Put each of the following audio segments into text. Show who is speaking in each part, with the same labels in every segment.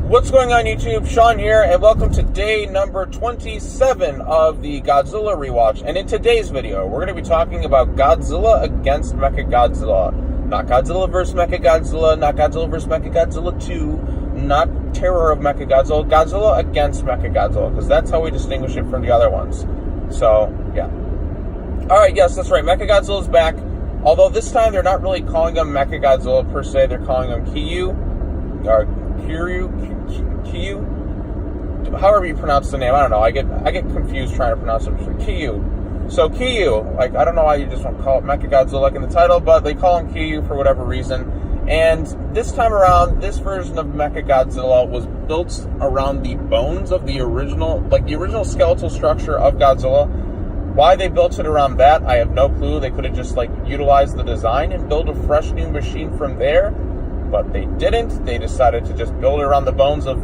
Speaker 1: What's going on YouTube? Sean here, and welcome to day number 27 of the Godzilla Rewatch. And in today's video, we're going to be talking about Godzilla against Mechagodzilla. Not Godzilla vs. Mechagodzilla, not Godzilla vs. Mechagodzilla 2, not Terror of Mechagodzilla, Godzilla against Mechagodzilla, because that's how we distinguish it from the other ones. So, yeah. Alright, yes, that's right, Mechagodzilla's back. Although this time they're not really calling him Mechagodzilla per se, they're calling him Kiryu, however you pronounce the name. I don't know. I get confused trying to pronounce it. Kiryu. So Kiryu, like, I don't know why you just don't call it Mechagodzilla like in the title, but they call him Kiryu for whatever reason. And this time around, this version of Mechagodzilla was built around the bones of the original, like the original skeletal structure of Godzilla. Why they built it around that, I have no clue. They could have just like utilized the design and built a fresh new machine from there. But they didn't. They decided to just build it around the bones of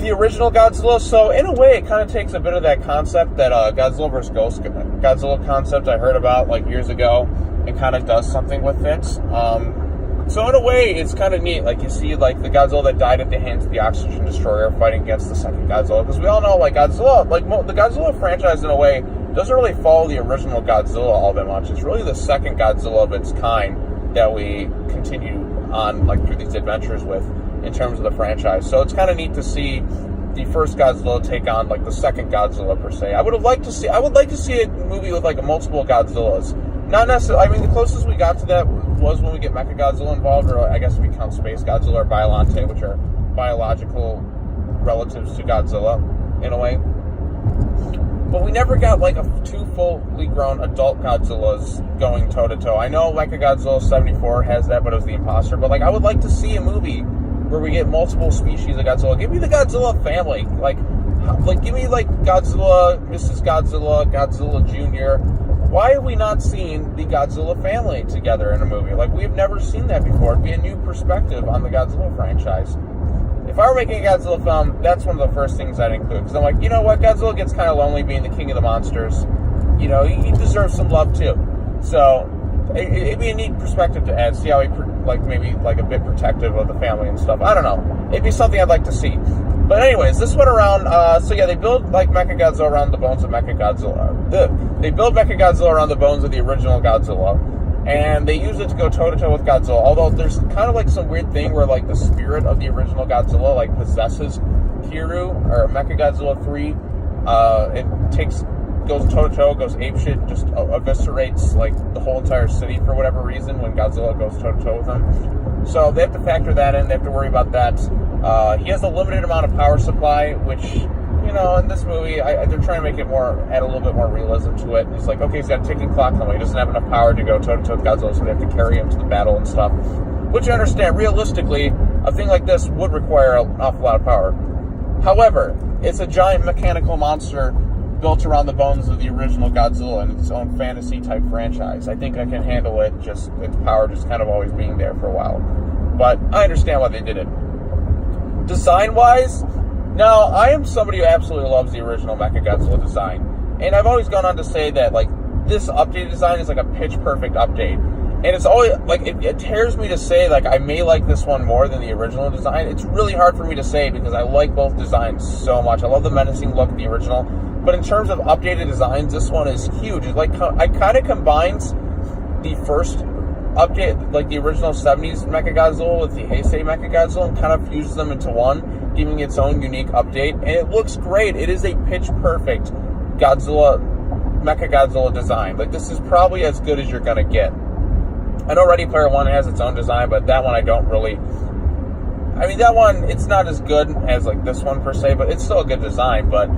Speaker 1: the original Godzilla. So in a way, it kind of takes a bit of that concept, that Godzilla vs. Godzilla concept I heard about like years ago, and kind of does something with it. So in a way, it's kind of neat. Like you see, like the Godzilla that died at the hands of the Oxygen Destroyer fighting against the second Godzilla, because we all know, like Godzilla, like the Godzilla franchise in a way doesn't really follow the original Godzilla all that much. It's really the second Godzilla of its kind that we continue on like through these adventures with in terms of the franchise. So it's kind of neat to see the first Godzilla take on like the second Godzilla per se. I would like to see a movie with like multiple Godzillas. Not necessarily, I mean, the closest we got to that was when we get Mechagodzilla involved, or I guess if we count Space Godzilla or Biollante, which are biological relatives to Godzilla in a way. But we never got like two fully grown adult Godzillas going toe-to-toe. I know Mechagodzilla 74 has that, but it was the imposter. But like, I would like to see a movie where we get multiple species of Godzilla. Give me the Godzilla family. Like give me like Godzilla, Mrs. Godzilla, Godzilla Jr. Why have we not seen the Godzilla family together in a movie? Like, we've never seen that before. It'd be a new perspective on the Godzilla franchise. If I were making a Godzilla film, that's one of the first things I'd include. Because I'm like, you know what? Godzilla gets kind of lonely being the king of the monsters. You know, he deserves some love too. So, it'd be a neat perspective to add. See how he, like, maybe, like, a bit protective of the family and stuff. I don't know. It'd be something I'd like to see. But anyways, this went around, so yeah, they build, like, Mechagodzilla around the bones of Mechagodzilla. They build Mechagodzilla around the bones of the original Godzilla. And they use it to go toe-to-toe with Godzilla. Although there's kind of like some weird thing where like the spirit of the original Godzilla like possesses Kiryu, or Mechagodzilla 3. It goes toe-to-toe, goes apeshit, just eviscerates like the whole entire city for whatever reason when Godzilla goes toe-to-toe with him. So they have to factor that in. They have to worry about that. He has a limited amount of power supply, which, you know, in this movie, they're trying to make it add a little bit more realism to it. It's like, okay, he's got a ticking clock on him. He doesn't have enough power to go toe-to-toe with Godzilla, so they have to carry him to the battle and stuff. Which I understand, realistically, a thing like this would require an awful lot of power. However, it's a giant mechanical monster built around the bones of the original Godzilla in its own fantasy-type franchise. I think I can handle it, just its power just kind of always being there for a while. But I understand why they did it. Design-wise, now, I am somebody who absolutely loves the original Mechagodzilla design. And I've always gone on to say that, like, this updated design is like a pitch-perfect update. And it's always, like, it tears me to say, like, I may like this one more than the original design. It's really hard for me to say because I like both designs so much. I love the menacing look of the original. But in terms of updated designs, this one is huge. It's like, it kind of combines the first update, like the original 70s Mechagodzilla with the Heisei Mechagodzilla, and kind of fuses them into one, giving its own unique update, and it looks great. It is a pitch-perfect Mechagodzilla design. Like, this is probably as good as you're gonna get. I know Ready Player One has its own design, but that one I don't really... I mean, that one, it's not as good as, like, this one per se, but it's still a good design, but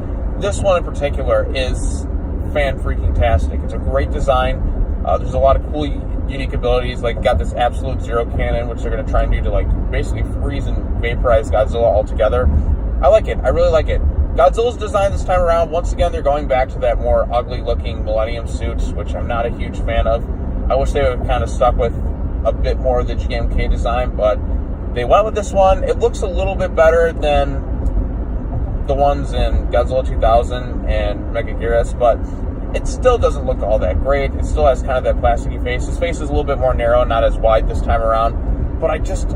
Speaker 1: this one in particular is fan-freaking-tastic. It's a great design. There's a lot of cool unique abilities, like got this absolute zero cannon, which they're going to try and do to like basically freeze and vaporize Godzilla altogether. I like it. I really like it. Godzilla's design this time around, once again, they're going back to that more ugly looking Millennium suits, which I'm not a huge fan of. I wish they would have kind of stuck with a bit more of the GMK design, but they went with this one. It looks a little bit better than the ones in Godzilla 2000 and Mechagodzilla, but it still doesn't look all that great. It still has kind of that plasticky face. His face is a little bit more narrow, not as wide this time around. But I just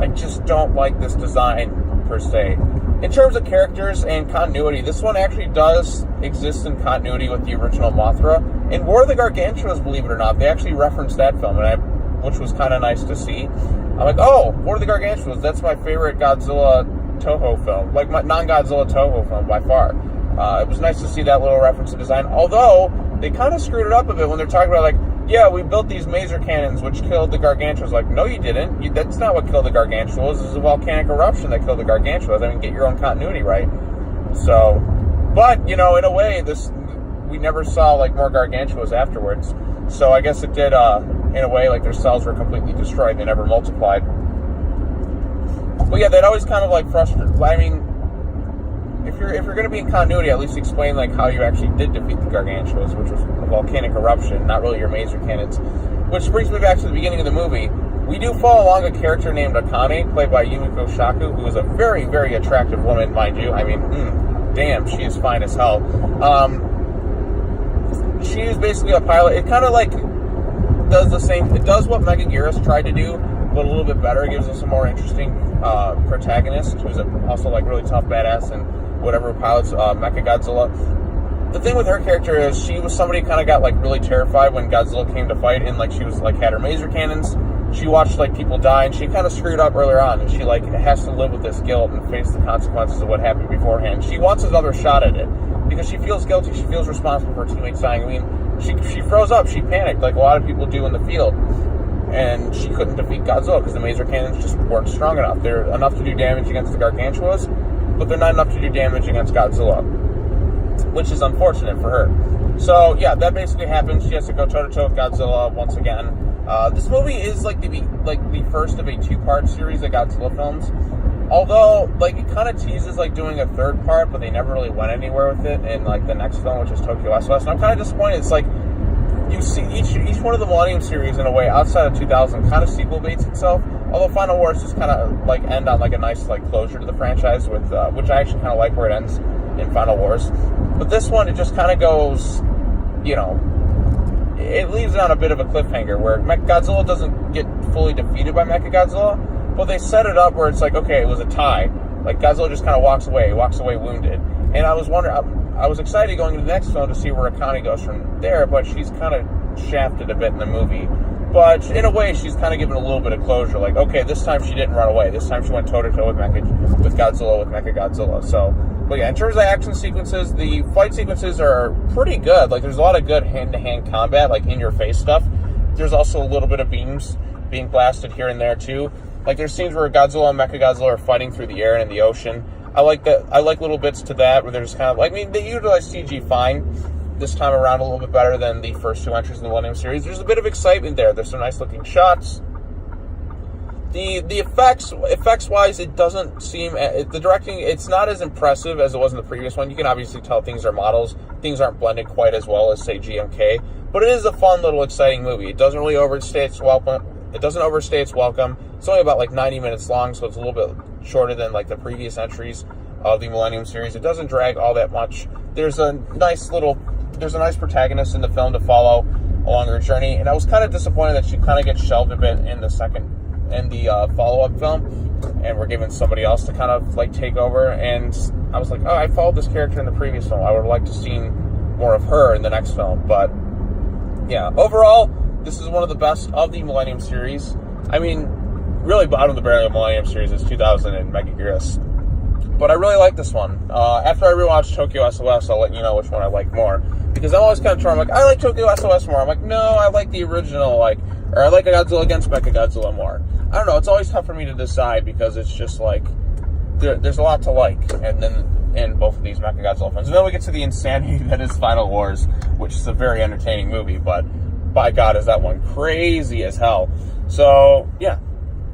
Speaker 1: don't like this design per se. In terms of characters and continuity, this one actually does exist in continuity with the original Mothra. In War of the Gargantuas, believe it or not, they actually referenced that film, which was kind of nice to see. I'm like, oh, War of the Gargantuas, that's my favorite Godzilla Toho film, like my non-Godzilla Toho film by far. It was nice to see that little reference to design, although they kind of screwed it up a bit when they're talking about, like, yeah, we built these maser cannons which killed the Gargantuas. Like, no, you didn't. That's not what killed the Gargantuas. This is a volcanic eruption that killed the Gargantuas. I mean, get your own continuity right. So, but, in a way, we never saw, like, more Gargantuas afterwards. So I guess it did, in a way, like, their cells were completely destroyed. They never multiplied. But yeah, that always kind of, like, frustrated. I mean, if you're going to be in continuity, at least explain, like, how you actually did defeat the Gargantuas, which was a volcanic eruption, not really your maser cannons. Which brings me back to the beginning of the movie. We do follow along a character named Akane, played by Yumiko Shaku, who is a very, very attractive woman, mind you. I mean, damn, she is fine as hell. She is basically a pilot. It kind of, like, does the same. It does what Mechagodzilla tried to do, but a little bit better. It gives us a more interesting protagonist, who's also, like, really tough badass and whatever pilots Mechagodzilla. The thing with her character is she was somebody who kind of got, like, really terrified when Godzilla came to fight, and, like, she was, like, had her maser cannons. She watched, like, people die, and she kind of screwed up earlier on, and she, like, has to live with this guilt and face the consequences of what happened beforehand. She wants another shot at it because she feels guilty. She feels responsible for her teammates dying. I mean, she froze up. She panicked, like a lot of people do in the field, and she couldn't defeat Godzilla because the maser cannons just weren't strong enough. They're enough to do damage against the Gargantuas, but they're not enough to do damage against Godzilla, which is unfortunate for her. So, yeah, that basically happens. She has to go toe-to-toe with Godzilla once again. This movie is like the first of a two-part series of Godzilla films. Although, like, it kind of teases, like, doing a third part, but they never really went anywhere with it in, like, the next film, which is Tokyo SOS. And I'm kind of disappointed. It's like, you see each one of the Millennium series, in a way, outside of 2000, kind of sequel baits itself. Although Final Wars just kind of, like, end on, like, a nice, like, closure to the franchise, with which I actually kind of like where it ends in Final Wars. But this one, it just kind of goes, it leaves it on a bit of a cliffhanger, where Godzilla doesn't get fully defeated by Mechagodzilla, but they set it up where it's like, okay, it was a tie. Like, Godzilla just kind of walks away wounded. And I was wondering, I was excited going into the next film to see where Akane goes from there, but she's kind of shafted a bit in the movie. But in a way, she's kind of given a little bit of closure. Like, okay, this time she didn't run away. This time she went toe-to-toe with Godzilla, with Mechagodzilla. So, but yeah, in terms of action sequences, the fight sequences are pretty good. Like, there's a lot of good hand-to-hand combat, like, in-your-face stuff. There's also a little bit of beams being blasted here and there, too. Like, there's scenes where Godzilla and Mechagodzilla are fighting through the air and in the ocean. I like that. I like little bits to that where they're just kind of, like, I mean, they utilize CG fine this time around, a little bit better than the first two entries in the Millennium series. There's a bit of excitement there. There's some nice looking shots. The effects wise, it doesn't seem, the directing, it's not as impressive as it was in the previous one. You can obviously tell things are models. Things aren't blended quite as well as, say, GMK. But it is a fun little exciting movie. It doesn't really overstay its welcome. It's only about, like, 90 minutes long, so it's a little bit shorter than, like, the previous entries of the Millennium series. It doesn't drag all that much. There's a nice protagonist in the film to follow along her journey, and I was kind of disappointed that she kind of gets shelved a bit in the follow-up film, and we're given somebody else to kind of, like, take over. And I was like, oh, I followed this character in the previous film. I would have liked to see more of her in the next film. But yeah, overall, this is one of the best of the Millennium series. I mean, really, bottom of the barrel of the Millennium series is 2000 and Mechagodzilla. But I really like this one. After I rewatched Tokyo SOS, I'll let you know which one I like more. Because I'm always kind of torn. I'm like, I like Tokyo SOS more. I'm like, no, I like the original, or I like Godzilla against Mechagodzilla more. I don't know. It's always tough for me to decide because it's just like, there's a lot to like. And then in both of these Mechagodzilla films. And then we get to the insanity that is Final Wars, which is a very entertaining movie. But by God, is that one crazy as hell. So, yeah.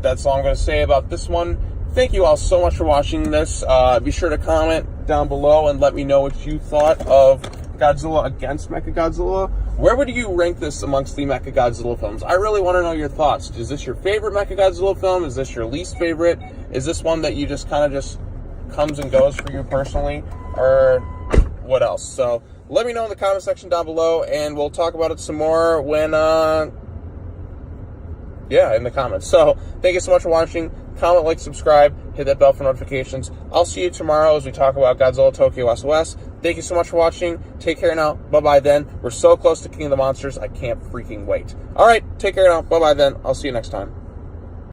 Speaker 1: That's all I'm going to say about this one. Thank you all so much for watching this. Be sure to comment down below and let me know what you thought of Godzilla against Mechagodzilla. Where would you rank this amongst the Mechagodzilla films? I really want to know your thoughts. Is this your favorite Mechagodzilla film? Is this your least favorite? Is this one that you just kind of just comes and goes for you personally? Or what else? So let me know in the comment section down below, and we'll talk about it some more when, in the comments. So thank you so much for watching. Comment, like, subscribe. hit that bell for notifications. I'll see you tomorrow as we talk about Godzilla Tokyo SOS. Thank you so much for watching. Take care now. Bye-bye then. We're so close to King of the Monsters. I can't freaking wait. All right, take care now. Bye-bye then. I'll see you next time.